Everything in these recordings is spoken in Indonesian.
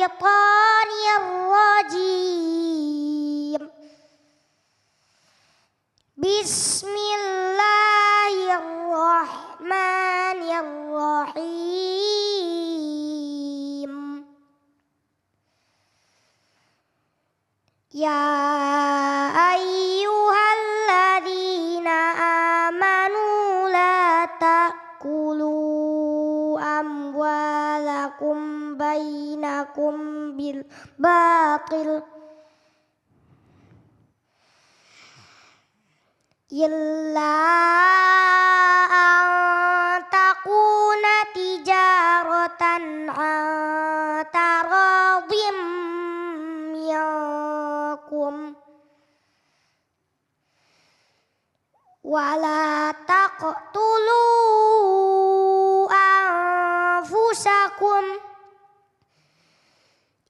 الشيطان الرجيم بسم الله الرحمن الرحيم يا أيها الذين آمنوا لا تأكلوا أموالكم بينكم بالباطل إلا أن تكون تجارة عن تراض منكم ولا تقتلوا أنفسكم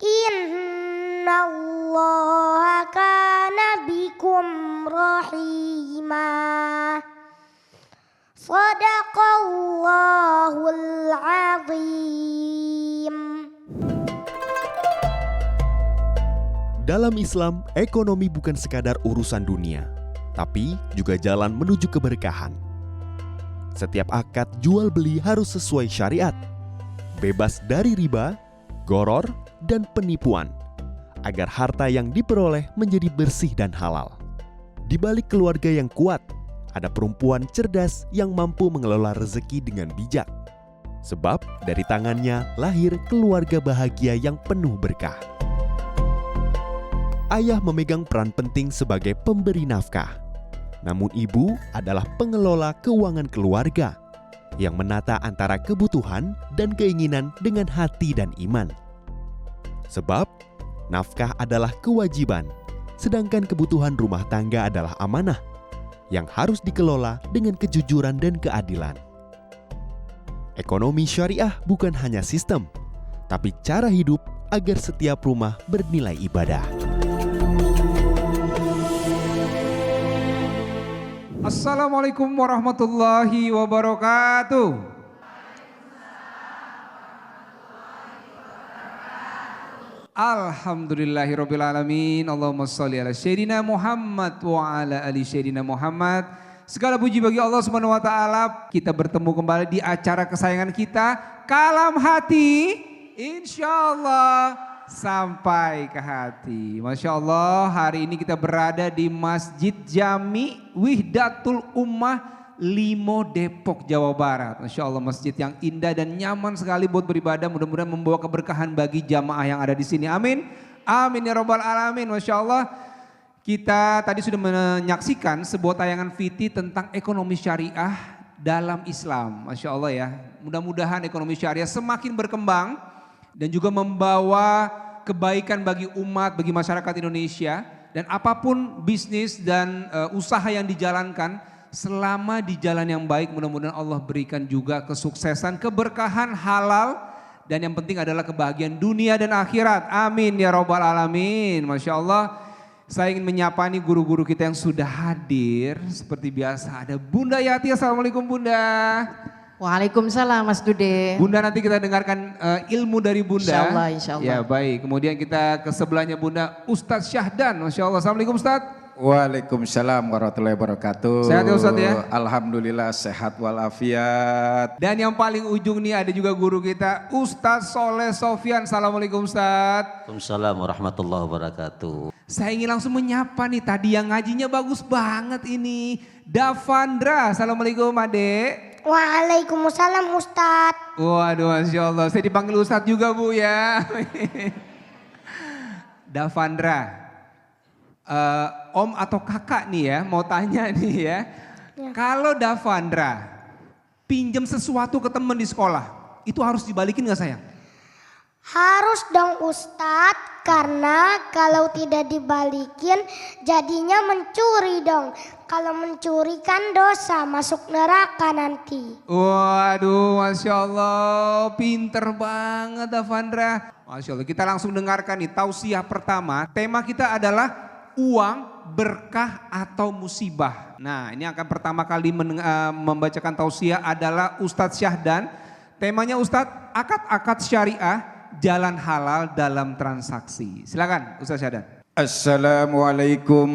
إن الله كان بكم رحيما صدق الله العظيم. Dalam Islam, ekonomi bukan sekadar urusan dunia, tapi juga jalan menuju keberkahan. Setiap akad jual beli harus sesuai syariat, bebas dari riba, gharar, dan penipuan, agar harta yang diperoleh menjadi bersih dan halal. Di balik keluarga yang kuat, ada perempuan cerdas yang mampu mengelola rezeki dengan bijak. Sebab dari tangannya lahir keluarga bahagia yang penuh berkah. Ayah memegang peran penting sebagai pemberi nafkah. Namun ibu adalah pengelola keuangan keluarga yang menata antara kebutuhan dan keinginan dengan hati dan iman. Sebab nafkah adalah kewajiban, sedangkan kebutuhan rumah tangga adalah amanah yang harus dikelola dengan kejujuran dan keadilan. Ekonomi syariah bukan hanya sistem, tapi cara hidup agar setiap rumah bernilai ibadah. Assalamualaikum warahmatullahi wabarakatuh. Alhamdulillahirrabbilalamin. Allahumma sholli ala Sayyidina Muhammad wa ala ali Sayyidina Muhammad. Segala puji bagi Allah Subhanahu wa taala. Kita bertemu kembali di acara kesayangan kita, Kalam Hati. Insyaallah sampai ke hati. Masya Allah, hari ini kita berada di Masjid Jami Wihdatul Ummah Limo, Depok, Jawa Barat. Masya Allah, masjid yang indah dan nyaman sekali buat beribadah. Mudah-mudahan membawa keberkahan bagi jamaah yang ada di sini. Amin. Amin ya rabbal alamin. Masya Allah, kita tadi sudah menyaksikan sebuah tayangan VT tentang ekonomi syariah dalam Islam. Masya Allah ya, mudah-mudahan ekonomi syariah semakin berkembang dan juga membawa kebaikan bagi umat, bagi masyarakat Indonesia. Dan apapun bisnis dan usaha yang dijalankan, selama di jalan yang baik, mudah-mudahan Allah berikan juga kesuksesan, keberkahan, halal, dan yang penting adalah kebahagiaan dunia dan akhirat. Amin ya rabbal alamin. Masya Allah, saya ingin menyapa nih guru-guru kita yang sudah hadir. Seperti biasa ada Bunda Yati. Assalamualaikum Bunda. Waalaikumsalam Mas Dude. Bunda, nanti kita dengarkan ilmu dari Bunda. Insyaallah, insyaallah. Ya baik, kemudian kita ke sebelahnya Bunda Ustadz Syahdan. Masya Allah, Assalamualaikum Ustadz. Waalaikumsalam warahmatullahi wabarakatuh. Sehat ya Ustadz ya? Alhamdulillah sehat walafiat. Dan yang paling ujung nih ada juga guru kita Ustadz Soleh Sofyan. Assalamualaikum Ustadz. Waalaikumsalam warahmatullahi wabarakatuh. Saya ingin langsung menyapa nih, tadi yang ngajinya bagus banget ini. Davandra, Assalamualaikum Adek. Waalaikumsalam Ustadz. Waduh, Masya Allah, saya dipanggil Ustadz juga Bu ya. Davandra, Om atau kakak nih ya, mau tanya nih ya. Kalau Davandra pinjam sesuatu ke teman di sekolah, itu harus dibalikin gak sayang? Harus dong Ustadz, karena kalau tidak dibalikin jadinya mencuri dong. Kalau mencuri kan dosa, masuk neraka nanti. Waduh, Masya Allah, pinter banget Davandra. Masya Allah, kita langsung dengarkan nih tausiah pertama. Tema kita adalah uang, berkah atau musibah. Nah, ini akan pertama kali membacakan tausiah adalah Ustadz Syahdan. Temanya Ustadz, akad-akad syariah jalan halal dalam transaksi. Silakan Ustaz Syahadat. Assalamualaikum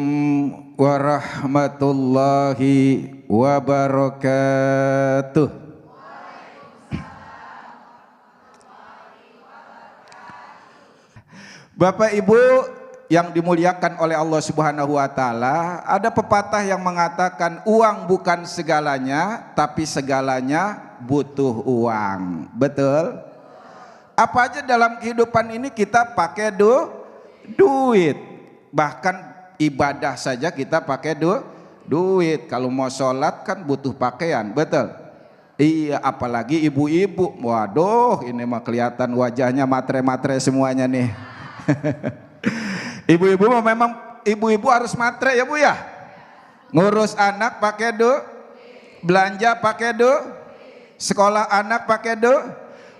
warahmatullahi wabarakatuh. Bapak Ibu yang dimuliakan oleh Allah Subhanahu wa taala, ada pepatah yang mengatakan uang bukan segalanya, tapi segalanya butuh uang. Betul? Apa aja dalam kehidupan ini kita pakai duit. Bahkan ibadah saja kita pakai duit. Kalau mau sholat kan butuh pakaian, betul? Iya, apalagi ibu-ibu. Waduh, ini mah kelihatan wajahnya matre-matre semuanya nih. Ibu-ibu memang ibu-ibu harus matre ya Bu ya. Ngurus anak pakai belanja pakai sekolah anak pakai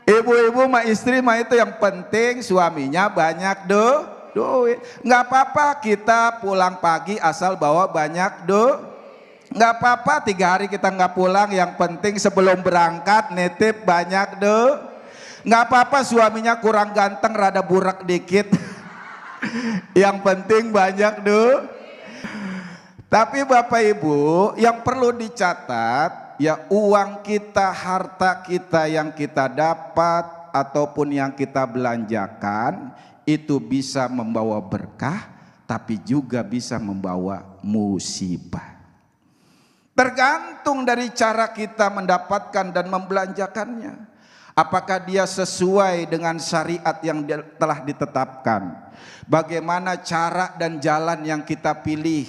Ibu-ibu mah istri mah itu yang penting suaminya banyak duit. Nggak apa-apa kita pulang pagi asal bawa banyak nggak apa-apa 3 hari kita nggak pulang, yang penting sebelum berangkat nitip banyak nggak apa-apa suaminya kurang ganteng rada burak dikit. Yang penting banyak Tapi Bapak Ibu yang perlu dicatat, ya uang kita, harta kita yang kita dapat ataupun yang kita belanjakan itu bisa membawa berkah, tapi juga bisa membawa musibah. Tergantung dari cara kita mendapatkan dan membelanjakannya. Apakah dia sesuai dengan syariat yang telah ditetapkan? Bagaimana cara dan jalan yang kita pilih?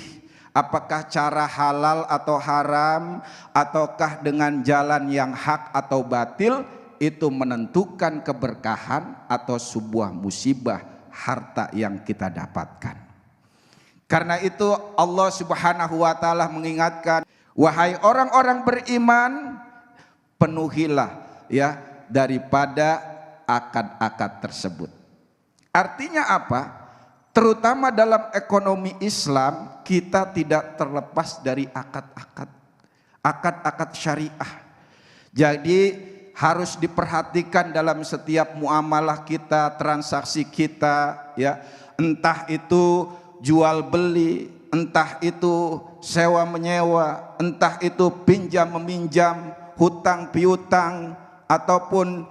Apakah cara halal atau haram? Ataukah dengan jalan yang hak atau batil? Itu menentukan keberkahan atau sebuah musibah harta yang kita dapatkan. Karena itu Allah Subhanahu wa taala mengingatkan, wahai orang-orang beriman, penuhilah ya daripada akad-akad tersebut. Artinya apa? Terutama dalam ekonomi Islam, kita tidak terlepas dari akad-akad syariah. Jadi harus diperhatikan dalam setiap muamalah kita, transaksi kita, ya. Entah itu jual beli, entah itu sewa menyewa, entah itu pinjam meminjam, hutang piutang, ataupun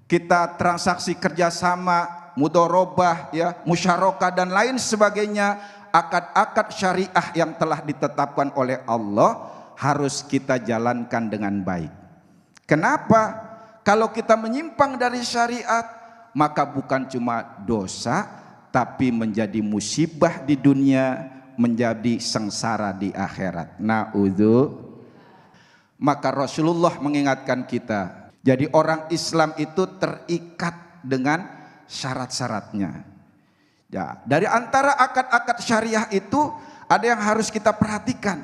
kita transaksi kerjasama, mudorobah, ya, musyarakah dan lain sebagainya, akad-akad syariah yang telah ditetapkan oleh Allah harus kita jalankan dengan baik. Kenapa? Kalau kita menyimpang dari syariat, maka bukan cuma dosa, tapi menjadi musibah di dunia, menjadi sengsara di akhirat. Maka Rasulullah mengingatkan kita. Jadi orang Islam itu terikat dengan syarat-syaratnya. Ya, dari antara akad-akad syariah itu ada yang harus kita perhatikan.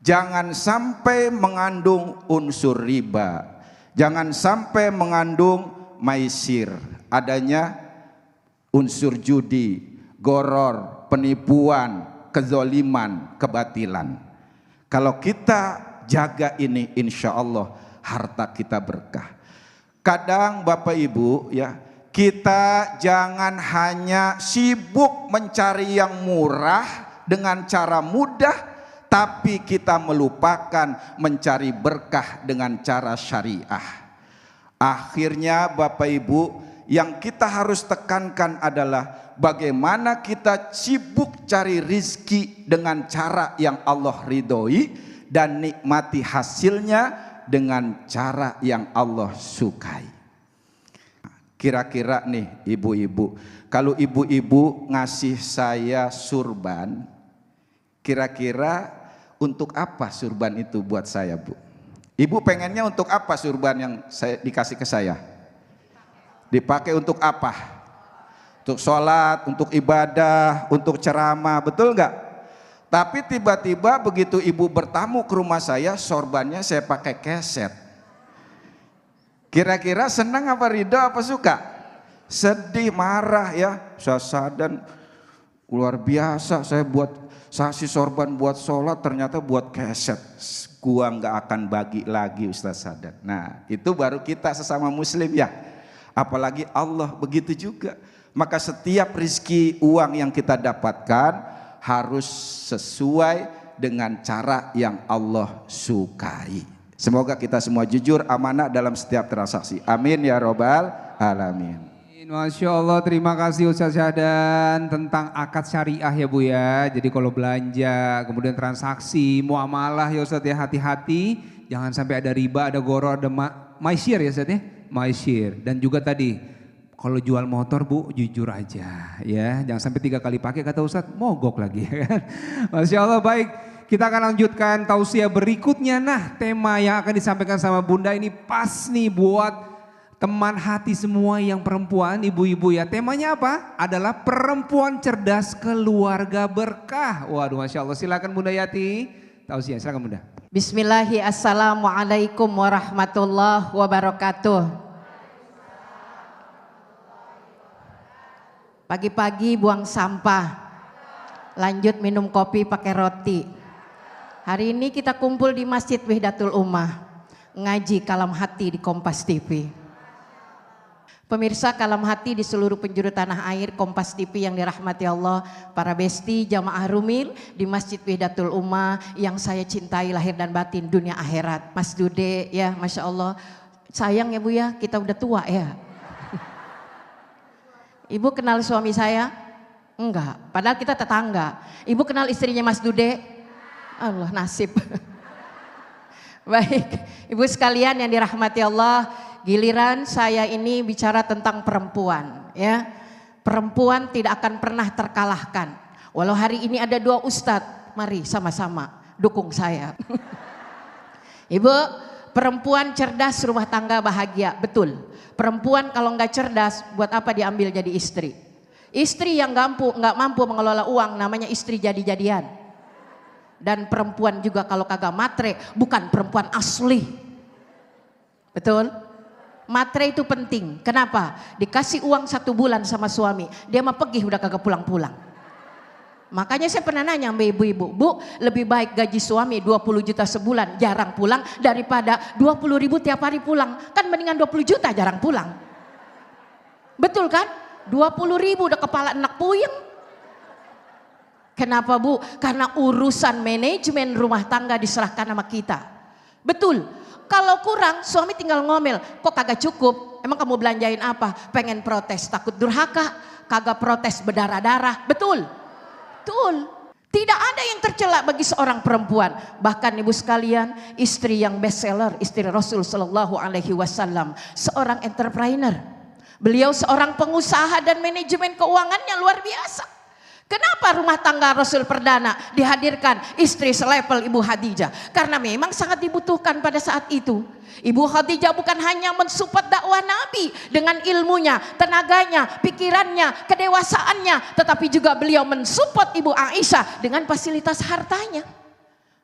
Jangan sampai mengandung unsur riba. Jangan sampai mengandung maisir. Adanya unsur judi, goror, penipuan, kezoliman, kebatilan. Kalau kita jaga ini, insya Allah harta kita berkah. Kadang Bapak Ibu ya, kita jangan hanya sibuk mencari yang murah dengan cara mudah, tapi kita melupakan mencari berkah dengan cara syariah. Akhirnya Bapak Ibu, yang kita harus tekankan adalah bagaimana kita sibuk cari rizki dengan cara yang Allah ridhoi dan nikmati hasilnya dengan cara yang Allah sukai. Kira-kira nih ibu-ibu, kalau ibu-ibu ngasih saya surban, kira-kira untuk apa surban itu buat saya, Bu? Ibu pengennya untuk apa surban yang dikasih ke saya? Dipakai untuk apa? Untuk sholat, untuk ibadah, untuk ceramah, betul nggak? Tapi tiba-tiba begitu ibu bertamu ke rumah saya, sorbannya saya pakai keset. Kira-kira senang apa ridha apa suka? Sedih, marah ya. Sadan luar biasa, saya kasih sorban buat sholat ternyata buat keset. Gua nggak akan bagi lagi Ustaz Sadan. Nah itu baru kita sesama muslim ya. Apalagi Allah begitu juga. Maka setiap rizki uang yang kita dapatkan harus sesuai dengan cara yang Allah sukai. Semoga kita semua jujur, amanah dalam setiap transaksi. Amin ya robbal alamin. Masya Allah, terima kasih Ustaz Syahdan tentang akad syariah ya Bu ya. Jadi kalau belanja, kemudian transaksi, muamalah ya Ustaz ya, hati-hati. Jangan sampai ada riba, ada goro, ada maisir ya Ustaz ya. Maisir. Dan juga tadi, kalau jual motor Bu, jujur aja ya. Jangan sampai 3 kali pakai kata Ustaz, mogok lagi ya kan. Masya Allah, baik. Kita akan lanjutkan tausiah berikutnya. Nah, tema yang akan disampaikan sama Bunda ini pas nih buat teman hati semua yang perempuan, ibu-ibu ya. Temanya apa? Adalah perempuan cerdas keluarga berkah. Waduh, Masya Allah. Silakan Bunda Yati. Tausiah, silakan Bunda. Bismillahirrahmanirrahim. Assalamualaikum warahmatullahi wabarakatuh. Pagi-pagi buang sampah, lanjut minum kopi pakai roti. Hari ini kita kumpul di Masjid Wahdatul Ummah, ngaji kalam hati di Kompas TV. Pemirsa kalam hati di seluruh penjuru tanah air, Kompas TV yang dirahmati Allah, para besti jamaah rumil di Masjid Wahdatul Ummah yang saya cintai lahir dan batin, dunia akhirat. Mas Dude ya, Masya Allah, sayang ya Bu ya, kita udah tua ya. Ibu kenal suami saya? Enggak, padahal kita tetangga. Ibu kenal istrinya Mas Dude? Allah, nasib. Baik, ibu sekalian yang dirahmati Allah, giliran saya ini bicara tentang perempuan ya. Perempuan tidak akan pernah terkalahkan. Walau hari ini ada 2 ustadz, mari sama-sama dukung saya. Ibu, perempuan cerdas rumah tangga bahagia, betul. Perempuan kalau nggak cerdas, buat apa diambil jadi istri? Istri yang nggak mampu mengelola uang namanya istri jadi-jadian. Dan perempuan juga kalau kagak matre bukan perempuan asli. Betul? Matre itu penting. Kenapa? Dikasih uang 1 bulan sama suami, dia mah pergi udah kagak pulang-pulang. Makanya saya pernah nanya sama ibu-ibu, Bu, lebih baik gaji suami 20 juta sebulan jarang pulang daripada 20 ribu tiap hari pulang. Kan mendingan 20 juta jarang pulang. Betul kan? 20 ribu udah kepala enak puyeng. Kenapa Bu? Karena urusan manajemen rumah tangga diserahkan sama kita. Betul. Kalau kurang suami tinggal ngomel, kok kagak cukup? Emang kamu belanjain apa? Pengen protes takut durhaka, kagak protes berdarah-darah. Betul. Betul. Tidak ada yang tercela bagi seorang perempuan. Bahkan ibu sekalian, istri yang best seller, istri Rasul Shallallahu Alaihi Wasallam, seorang entrepreneur. Beliau seorang pengusaha dan manajemen keuangannya luar biasa. Kenapa rumah tangga Rasul perdana dihadirkan istri selevel Ibu Khadijah? Karena memang sangat dibutuhkan pada saat itu. Ibu Khadijah bukan hanya mensupport dakwah Nabi dengan ilmunya, tenaganya, pikirannya, kedewasaannya, tetapi juga beliau mensupport Ibu Aisyah dengan fasilitas hartanya.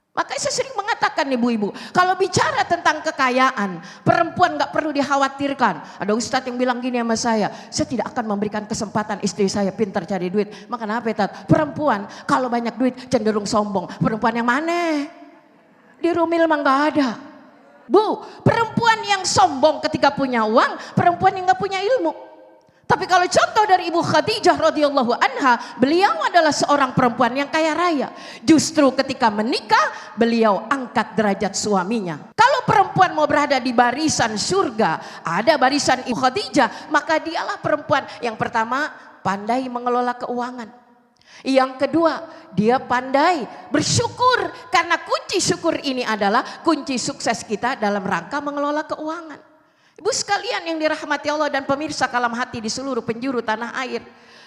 Makanya saya sering mengatakan ibu-ibu, kalau bicara tentang kekayaan, perempuan gak perlu dikhawatirkan. Ada ustadz yang bilang gini sama saya tidak akan memberikan kesempatan istri saya pintar cari duit. Maka kenapa Tat? Perempuan kalau banyak duit cenderung sombong. Perempuan yang mana? Di Rumil mah gak ada. Bu, perempuan yang sombong ketika punya uang, perempuan yang gak punya ilmu. Tapi kalau contoh dari Ibu Khadijah radhiyallahu anha, beliau adalah seorang perempuan yang kaya raya. Justru ketika menikah, beliau angkat derajat suaminya. Kalau perempuan mau berada di barisan surga, ada barisan Ibu Khadijah, maka dialah perempuan yang pertama pandai mengelola keuangan. Yang kedua, dia pandai bersyukur karena kunci syukur ini adalah kunci sukses kita dalam rangka mengelola keuangan. Ibu sekalian yang dirahmati Allah dan pemirsa kalam hati di seluruh penjuru tanah air.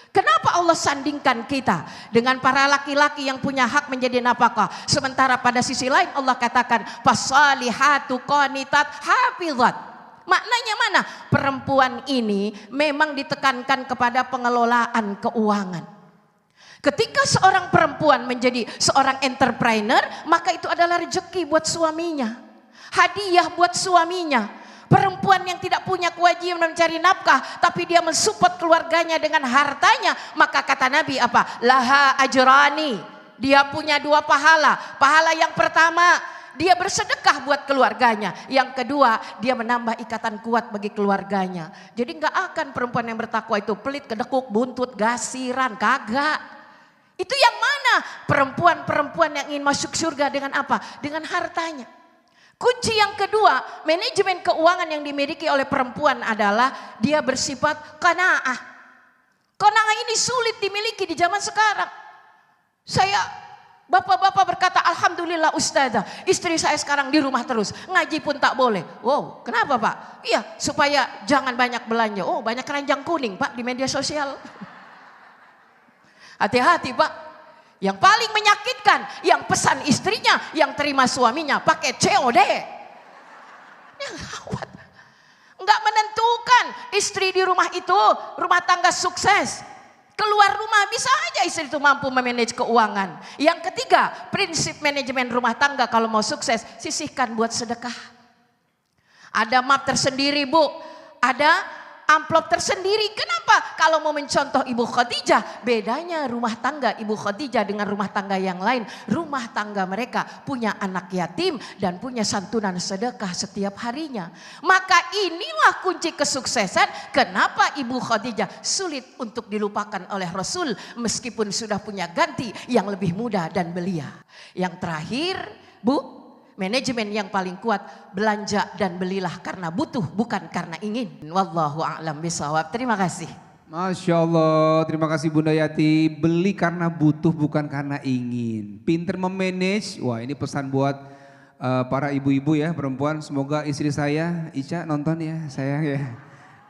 Kenapa Allah sandingkan kita dengan para laki-laki yang punya hak menjadi nafkah? Sementara pada sisi lain Allah katakan fasalihatu qanitat hafizat. Maknanya mana? Perempuan ini memang ditekankan kepada pengelolaan keuangan. Ketika seorang perempuan menjadi seorang entrepreneur, maka itu adalah rezeki buat suaminya. Hadiah buat suaminya. Perempuan yang tidak punya kewajiban mencari nafkah, tapi dia mensupport keluarganya dengan hartanya, maka kata Nabi apa? Laha ajrani. Dia punya 2 pahala. Pahala yang pertama, dia bersedekah buat keluarganya. Yang kedua, dia menambah ikatan kuat bagi keluarganya. Jadi nggak akan perempuan yang bertakwa itu pelit, kedekuk, buntut, gasiran, kagak. Itu yang mana? Perempuan-perempuan yang ingin masuk surga dengan apa? Dengan hartanya. Kunci yang kedua, manajemen keuangan yang dimiliki oleh perempuan adalah dia bersifat qanaah. Qanaah ini sulit dimiliki di zaman sekarang. Bapak-bapak berkata, alhamdulillah ustazah, istri saya sekarang di rumah terus, ngaji pun tak boleh. Wow, kenapa Pak? Iya, supaya jangan banyak belanja. Oh, banyak keranjang kuning Pak di media sosial. Hati-hati Pak. Yang paling menyakitkan, yang pesan istrinya, yang terima suaminya pakai COD. Yang gawat. Enggak menentukan istri di rumah itu, rumah tangga sukses. Keluar rumah bisa aja istri itu mampu memanage keuangan. Yang ketiga, prinsip manajemen rumah tangga kalau mau sukses, sisihkan buat sedekah. Ada map tersendiri Bu, ada amplop tersendiri. Kenapa? Kalau mau mencontoh Ibu Khadijah, bedanya rumah tangga Ibu Khadijah dengan rumah tangga yang lain. Rumah tangga mereka punya anak yatim dan punya santunan sedekah setiap harinya. Maka inilah kunci kesuksesan. Kenapa Ibu Khadijah sulit untuk dilupakan oleh Rasul meskipun sudah punya ganti yang lebih muda dan belia. Yang terakhir, Bu, manajemen yang paling kuat, belanja dan belilah karena butuh bukan karena ingin. Wallahu a'lam bishawab. Terima kasih. Masya Allah, terima kasih Bunda Yati. Beli karena butuh bukan karena ingin. Pinter memanage. Wah, ini pesan buat para ibu-ibu ya, perempuan. Semoga istri saya, Ica nonton ya, sayang ya.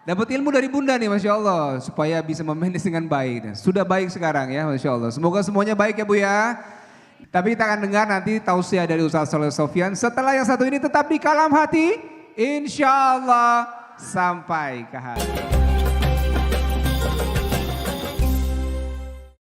Dapat ilmu dari Bunda nih, Masya Allah. Supaya bisa memanage dengan baik. Sudah baik sekarang ya, Masya Allah. Semoga semuanya baik ya Bu ya. Tapi kita akan dengar nanti tausiah dari Ustaz Shaleh Sofyan. Setelah yang satu ini tetap di Kalam Hati. Insya Allah sampai ke hati.